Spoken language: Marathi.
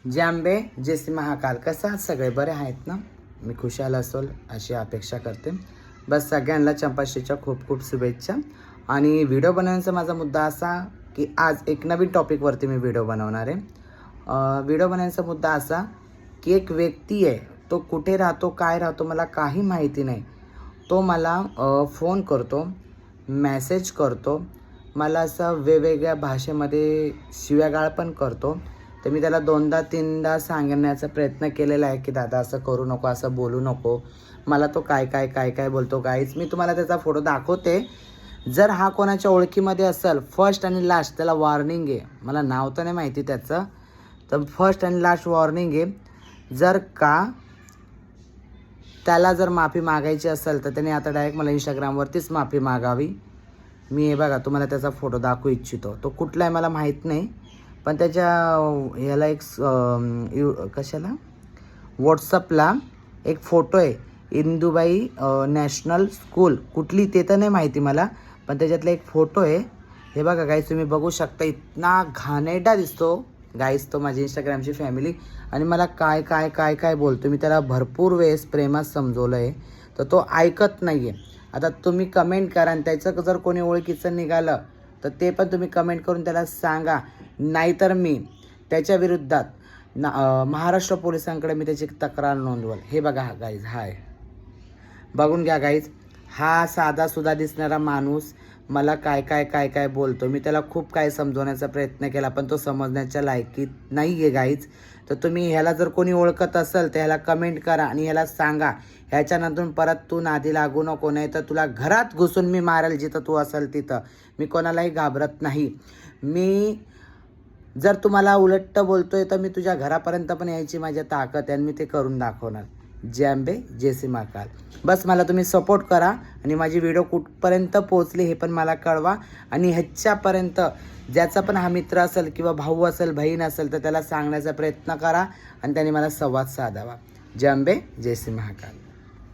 जय आंबे जय श्री महाकाल. कसं आहात सगळे? बरे आहेत ना? मी खुशाल असेल अशी अपेक्षा करते. बस सगळ्यांना चंपाषष्ठीच्या खूप खूप शुभेच्छा. आणि व्हिडिओ बनवण्याचा माझा मुद्दा असा की आज एक नवीन टॉपिकवरती मी व्हिडिओ बनवणार आहे. व्हिडिओ बनवण्याचा मुद्दा असा की एक व्यक्ती आहे, तो कुठे राहतो काय राहतो मला काही माहिती नाही. तो मला फोन करतो, मेसेज करतो, मला असं वेगवेगळ्या भाषेमध्ये शिव्यागाळ पण करतो. तर मी त्याला 2दा-3दा सांगण्याचा प्रयत्न केलेला आहे की दादा असं करू नको, असं बोलू नको. मला तो काय बोलतो. गाईज मी तुम्हाला त्याचा फोटो दाखवते. जर हा कोणाच्या ओळखीमध्ये असेल, फर्स्ट आणि लास्ट त्याला वॉर्निंग आहे. मला नाव तर नाही माहिती त्याचं, तर फर्स्ट आणि लास्ट वॉर्निंग आहे. जर का त्याला जर माफी मागायची असेल तर त्याने आता डायरेक्ट मला इंस्टाग्रामवरतीच माफी मागावी. मी हे बघा तुम्हाला त्याचा फोटो दाखवू इच्छितो. तो कुठला आहे मला माहीत नाही, पण त्याच्या ह्याला एक कशाला व्हॉट्सअपला एक फोटो आहे. इंदुबाई नॅशनल स्कूल कुठली ते तर नाही माहिती मला, पण त्याच्यातला एक फोटो आहे. हे बघा गाईस, तुम्ही बघू शकता. इतना घाणेरडा दिसतो गाईस तो, माझी इंस्टाग्रामची फॅमिली. आणि मला काय बोलतो. मी त्याला भरपूर वेळेस प्रेमात समजवलं आहे, तर तो ऐकत नाही आहे. आता तुम्ही कमेंट करा आणि त्याचं जर कोणी ओळखीचं निघालं तर ते पण तुम्ही कमेंट करून त्याला सांगा. नाहीतर मी त्याच्या विरुद्धात महाराष्ट्र पोलिसांकडे मी त्याची तक्रार नोंदवल. हे बघा हा गाईज, हाय बघून घ्या गाईज. हा साधासुद्धा दिसणारा माणूस मला काय बोलतो. मी त्याला खूप काय समजवण्याचा प्रयत्न केला, पण तो समजण्याच्या लायकीत नाही आहे गाईज. तर तुम्ही ह्याला जर कोणी ओळखत असेल तर ह्याला कमेंट करा आणि ह्याला सांगा ह्याच्यानंतर परत तू नादी लागू नको, नाही तर तुला घरात घुसून मी मारेल जिथं तू असेल तिथं. मी कोणालाही घाबरत नाही. मी जर तुम्हाला उलट बोलतोय तर मी तुझ्या घरापर्यंत पण यायची माझ्या ताकद आहे आणि मी ते करून दाखवणार. जय आंबे जय श्री महाकाल. बस मला तुम्ही सपोर्ट करा आणि माझी व्हिडिओ कुठपर्यंत पोहोचली हे पण मला कळवा. आणि ह्याच्यापर्यंत ज्याचा पण हा मित्र असेल किंवा भाऊ असेल, बहीण असेल, तर त्याला सांगण्याचा प्रयत्न करा आणि त्याने मला संवाद साधावा. जय आंबे जय श्री महाकाल.